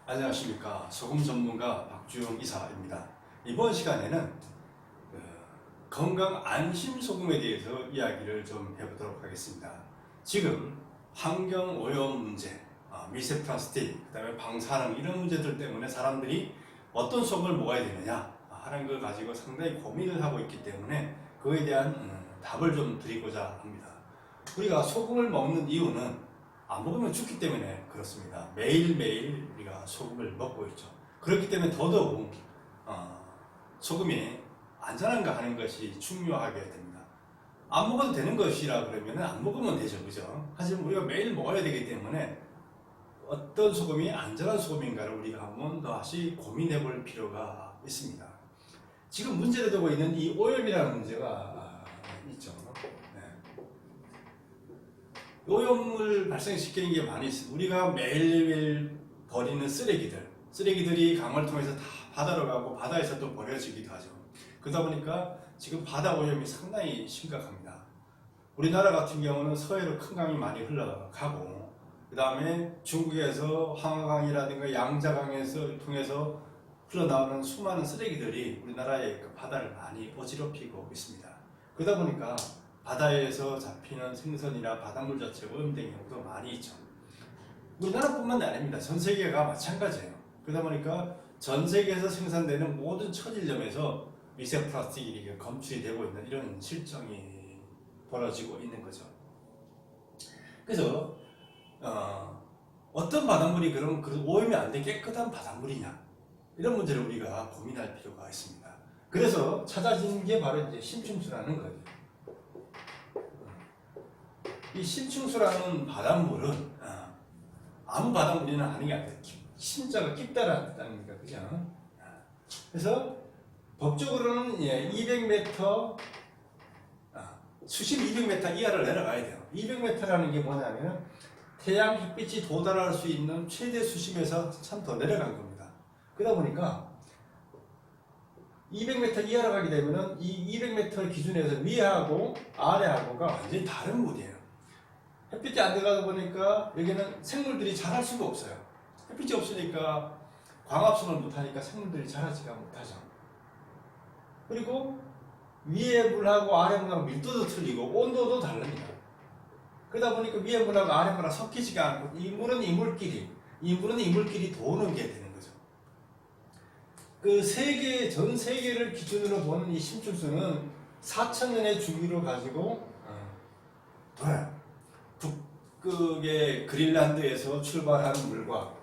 안녕하십니까. 소금 전문가 박주영 이사입니다. 이번 시간에는 건강 안심 소금에 대해서 이야기를 좀 해보도록 하겠습니다. 지금 환경 오염 문제, 미세 플라스틱, 그 다음에 방사능 이런 문제들 때문에 사람들이 어떤 소금을 먹어야 되느냐 하는 걸 가지고 상당히 고민을 하고 있기 때문에 그거에 대한 답을 좀 드리고자 합니다. 우리가 소금을 먹는 이유는 안 먹으면 죽기 때문에 그렇습니다. 매일매일 우리가 소금을 먹고 있죠. 그렇기 때문에 더더욱 소금이 안전한가 하는 것이 중요하게 됩니다. 안 먹어도 되는 것이라 그러면 안 먹으면 되죠, 그죠? 하지만 우리가 매일 먹어야 되기 때문에 어떤 소금이 안전한 소금인가를 우리가 한번 다시 고민해 볼 필요가 있습니다. 지금 문제가 되고 있는 이 오염이라는 문제가 있죠. 오염을 발생시키는 게 많이 있습니다. 우리가 매일매일 버리는 쓰레기들이 강을 통해서 다 바다로 가고 바다에서 또 버려지기도 하죠. 그러다 보니까 지금 바다 오염이 상당히 심각합니다. 우리나라 같은 경우는 서해로 큰 강이 많이 흘러가고 그 다음에 중국에서 황하강이라든가 양자강에서 통해서 흘러나오는 수많은 쓰레기들이 우리나라의 그 바다를 많이 어지럽히고 있습니다. 그러다 보니까 바다에서 잡히는 생선이나 바닷물 자체가 오염된 경우도 많이 있죠. 우리나라뿐만 아닙니다. 전 세계가 마찬가지예요. 그러다 보니까 전 세계에서 생산되는 모든 천일염에서 미세 플라스틱이 검출이 되고 있는 이런 실정이 벌어지고 있는 거죠. 그래서 어떤 바닷물이 그럼 오염이 안 돼 깨끗한 바닷물이냐 이런 문제를 우리가 고민할 필요가 있습니다. 그래서 찾아진 게 바로 이제 심층수라는 거예요. 이 심층수라는 바닷물은 아무 바닷물이나 아닌 게 아니라 심자가 깊다라는 뜻입니다. 그죠? 그래서 법적으로는 200m 수심 200m 이하를 내려가야 돼요. 200m라는 게 뭐냐면 태양 햇빛이 도달할 수 있는 최대 수심에서 참 더 내려간 겁니다. 그러다 보니까 200m 이하로 가게 되면은 이 200m 기준에서 위하고 아래하고가 완전히 다른 물이에요. 햇빛이 안 들어가다 보니까 여기는 생물들이 자랄 수가 없어요. 햇빛이 없으니까 광합성을 못하니까 생물들이 자라지가 못하죠. 그리고 위에 물하고 아래 물하고 밀도도 틀리고 온도도 다릅니다. 그러다 보니까 위에 물하고 아래 물하고 섞이지가 않고 이 물은 이물끼리 도는 게 되는 거죠. 전 세계를 기준으로 보는 이 심층수는 4,000년의 주기를 가지고 돌아요. 북극의 그린란드에서 출발한 물과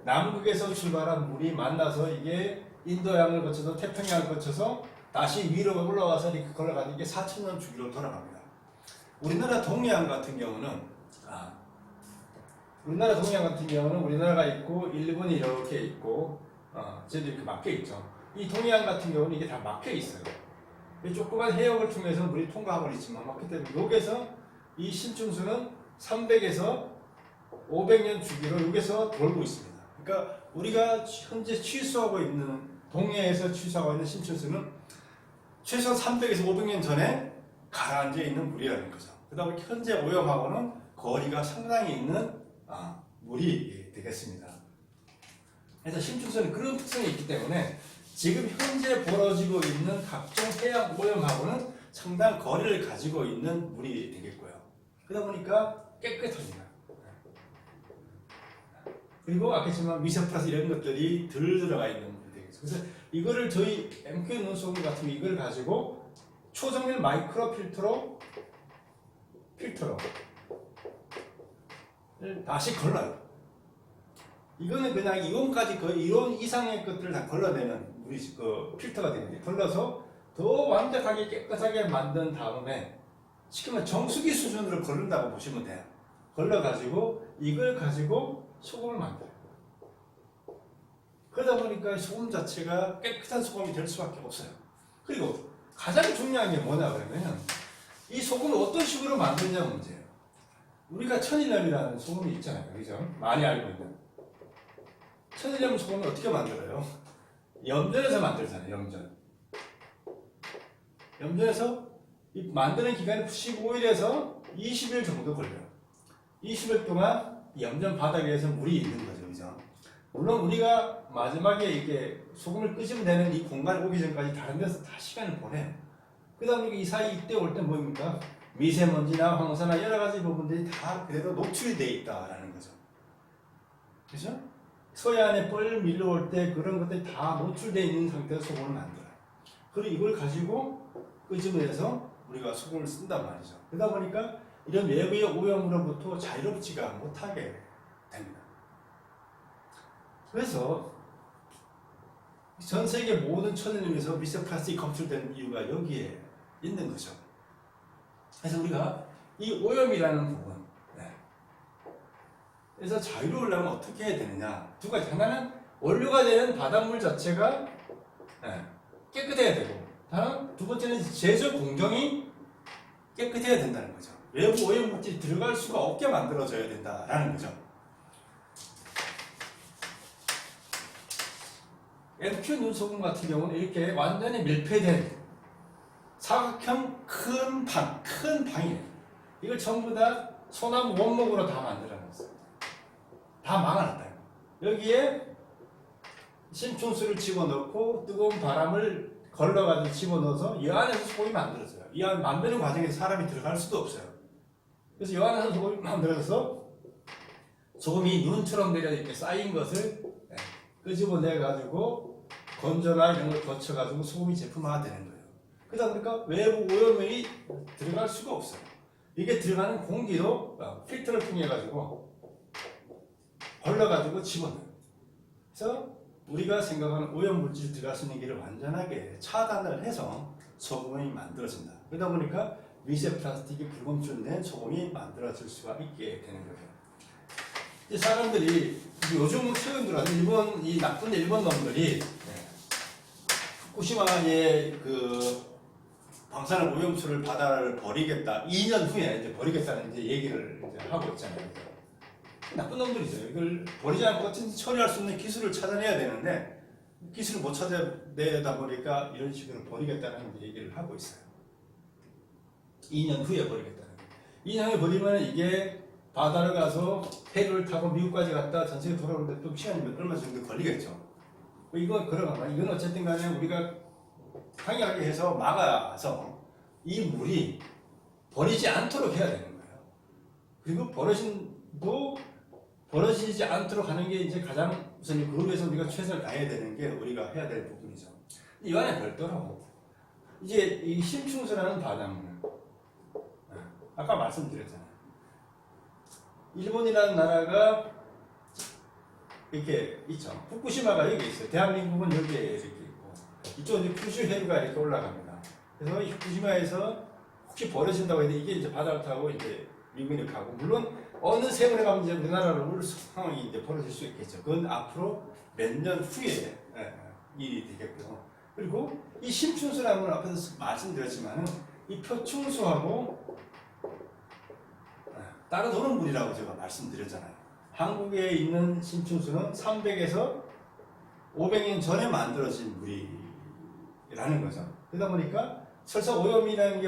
남극에서 출발한 물이 만나서 이게 인도양을 거쳐서 태평양을 거쳐서 다시 위로 올라와서 이렇게 걸어가는 게 4,000년 주기로 돌아갑니다. 우리나라 동해안 같은 경우는 우리나라가 있고 일본이 이렇게 있고 쟤도 이렇게 막혀 있죠. 이 동해안 같은 경우는 이게 다 막혀 있어요. 조그만 해역을 통해서 물이 통과하고 있지만 막기 때문에 여기서 이 심층수는 300에서 500년 주기로 여기서 돌고 있습니다. 그러니까 우리가 현재 취수하고 있는 동해에서 취수하고 있는 심층수는 최소한 300에서 500년 전에 가라앉아 있는 물이라는 거죠. 그러다 보니 현재 오염하고는 거리가 상당히 있는 물이 되겠습니다. 그래서 심층수는 그런 특성이 있기 때문에 지금 현재 벌어지고 있는 각종 해양 오염하고는 상당한 거리를 가지고 있는 물이 되겠고요. 그러다 보니까 깨끗합니다. 그리고 아까 했지만 미세플라스 이런 것들이 덜 들어가 있는 물이 되겠죠. 그래서 이거를 저희 MQ 논소금 같은 이걸 가지고 초정밀 마이크로 필터로 다시 걸러요. 이거는 그냥 이온까지 거의 이온 이상의 것들을 다 걸러내는 물이 필터가 되는데 걸러서 더 완벽하게 깨끗하게 만든 다음에 시키면 정수기 수준으로 걸른다고 보시면 돼요. 걸러가지고 이걸 가지고 소금을 만들어요. 그러다 보니까 소금 자체가 깨끗한 소금이 될 수밖에 없어요. 그리고 가장 중요한 게 뭐냐 그러면 이 소금을 어떤 식으로 만드냐 문제예요. 우리가 천일염이라는 소금이 있잖아요. 그죠? 많이 알고 있는. 천일염 소금을 어떻게 만들어요? 염전에서 만들잖아요. 염전에서 만드는 기간이 15일에서 20일 정도 걸려요. 20일 동안 염전 바닥에서 물이 있는 거죠. 그죠? 물론 우리가 마지막에 이게 소금을 끄시면 되는 이 공간에 오기 전까지 다른 데서 다 시간을 보내요. 그러다 보니까 이 사이 이때 올 때 뭡니까? 미세먼지나 황사나 여러 가지 부분들이 다 그대로 노출이 돼 있다라는 거죠. 그죠? 서해안에 뻘 밀려올 때 그런 것들이 다 노출되어 있는 상태에서 소금을 만들어요. 그리고 이걸 가지고 끄집어내서 우리가 소금을 쓴단 말이죠. 그러다 보니까 이런 외부의 오염으로부터 자유롭지가 못하게 됩니다. 그래서 전 세계 모든 천연유에서 미세 플라스틱이 검출된 이유가 여기에 있는 거죠. 그래서 우리가 이 오염이라는 부분, 그래서 자유로우려면 어떻게 해야 되느냐? 두 가지. 하나는 원료가 되는 바닷물 자체가 깨끗해야 되고, 다른 두 번째는 제조 공정이 깨끗해야 된다는 거죠. 외부 오염 물질이 들어갈 수가 없게 만들어져야 된다라는 거죠. NQ 눈소금 같은 경우는 이렇게 완전히 밀폐된 사각형 큰 방이에요. 이걸 전부 다 소나무 원목으로 다 만들어놨어요. 다 막아놨다. 여기에 심층수를 집어넣고 뜨거운 바람을 걸러가지고 집어넣어서 이 안에서 소금이 만들어져요. 이 안 만드는 과정에서 사람이 들어갈 수도 없어요. 그래서 이 안에서 소금이 만들어져서 소금이 눈처럼 내려 이렇게 쌓인 것을 끄집어내가지고 건조나 이런 걸 거쳐가지고 소금이 제품화가 되는 거예요. 그러다 보니까 외부 오염이 들어갈 수가 없어요. 이게 들어가는 공기도 필터를 통해 가지고 걸러가지고 집어넣어요. 그래서 우리가 생각하는 오염물질이 들어갈 수 있는 길을 완전하게 차단을 해서 소금이 만들어진다. 그러다 보니까 미세 플라스틱이 불검출된 소금이 만들어질 수가 있게 되는 거예요. 이 사람들이 요즘 최근 들어서 일본 이 나쁜 일본 놈들이 후쿠시마의 그 방사능 오염수를 바다를 버리겠다. 2년 후에 이제 버리겠다는 이제 얘기를 이제 하고 있잖아요. 나쁜 놈들이죠. 이걸 버리지 않고 어떻게든지 처리할 수 있는 기술을 찾아내야 되는데 기술을 못 찾아내다 보니까 이런 식으로 버리겠다는 얘기를 하고 있어요. 2년 후에 버리겠다는. 2년 후에 버리면 이게 바다를 가서 해류를 타고 미국까지 갔다 전 세계 돌아오는데 좀 시간이 얼마 정도 걸리겠죠. 이거 걸어가면 이건 어쨌든 간에 우리가 강하게 해서 막아서 이 물이 버리지 않도록 해야 되는 거예요. 그리고 버려지지 않도록 하는 게 이제 가장 우선 그걸 위해서 우리가 최선을 다해야 되는 게 우리가 해야 될 부분이죠. 이 안에 별도로 이제 이 심충수라는 바닷물 아까 말씀드렸잖아요. 일본이라는 나라가 이렇게 있죠. 후쿠시마가 여기 있어요. 대한민국은 여기에 이렇게 있고 이쪽은 이제 큐슈 해류가 이렇게 올라갑니다. 그래서 이 후쿠시마에서 혹시 버려진다고 했는데 이게 이제 바다를 타고 이제 미국에 가고 물론 어느 세월에 가면 이제 우리나라로 올 상황이 이제 벌어질 수 있겠죠. 그건 앞으로 몇 년 후에 일이 되겠고요. 그리고 이 심충수라는 건 앞에서 말씀드렸지만은 이 표충수하고 따로 도는 물이라고 제가 말씀드렸잖아요. 한국에 있는 심충수는 300에서 500년 전에 만들어진 물이라는 거죠. 그러다 보니까 설사 오염이라는 게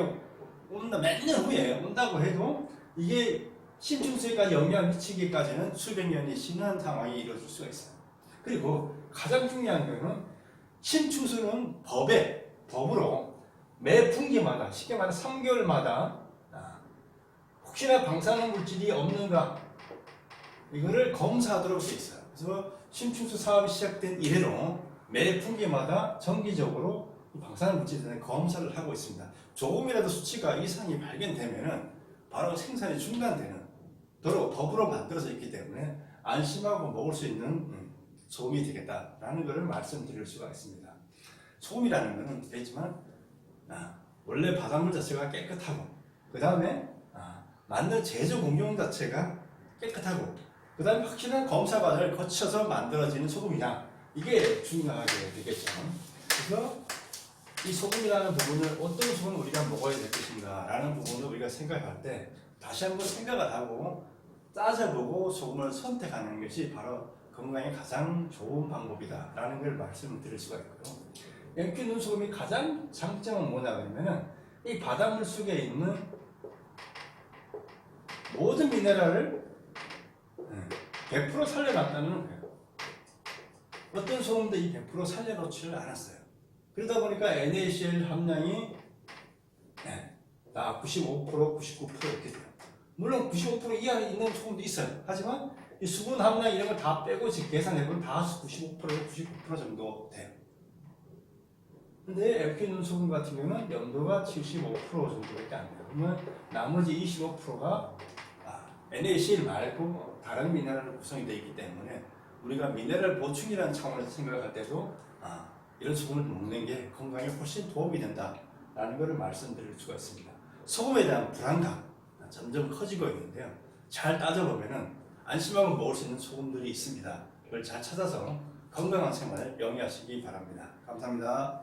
온다 몇 년 후에 온다고 해도 이게 심층수에까지 영향을 미치기까지는 수백 년이 지난 상황이 이루어질 수가 있어요. 그리고 가장 중요한 것은 심층수는 법으로 매 분기마다 쉽게 말해 3개월마다 혹시나 방사능 물질이 없는가 이거를 검사하도록 되어 있어요. 그래서 심층수 사업이 시작된 이래로 매 분기마다 정기적으로 방사능 물질에 대한 검사를 하고 있습니다. 조금이라도 수치가 이상이 발견되면은 바로 생산이 중단되는 도로 법으로 만들어져 있기 때문에 안심하고 먹을 수 있는 소금이 되겠다라는 것을 말씀드릴 수가 있습니다. 소금이라는 것은 되지만 원래 바닷물 자체가 깨끗하고 그 다음에 만든 제조 공정 자체가 깨끗하고 그 다음에 확실한 검사 과정을 거쳐서 만들어지는 소금이냐 이게 중요하게 되겠죠. 그래서 이 소금이라는 부분을 어떤 소금을 우리가 먹어야 될 것인가 라는 부분을 우리가 생각할 때 다시 한번 생각을 하고 따져보고 소금을 선택하는 것이 바로 건강에 가장 좋은 방법이다 라는 걸 말씀을 드릴 수가 있고요. NQ 눈소금이 가장 장점은 뭐냐 그러면은 이 바닷물 속에 있는 모든 미네랄을 100% 살려놨다는 거예요. 어떤 소금도 이 100% 살려놓지를 않았어요. 그러다 보니까 NaCl 함량이 다 95%, 99% 이렇게 돼요. 물론 95% 이하에 있는 소금도 있어요. 하지만 이 수분 함량 이런 걸 다 빼고 지금 계산해보면 다 95%, 99% 정도 돼요. 근데 알칼리 소금 같은 경우는 염도가 75% 정도밖에 안 돼요. 그러면 나머지 25%가 NaCl 말고 다른 미네랄로 구성이 되어 있기 때문에 우리가 미네랄 보충이라는 차원에서 생각할 때도 이런 소금을 먹는 게 건강에 훨씬 도움이 된다라는 것을 말씀드릴 수가 있습니다. 소금에 대한 불안감 점점 커지고 있는데요. 잘 따져보면 안심하고 먹을 수 있는 소금들이 있습니다. 그걸 잘 찾아서 건강한 생활을 영위하시기 바랍니다. 감사합니다.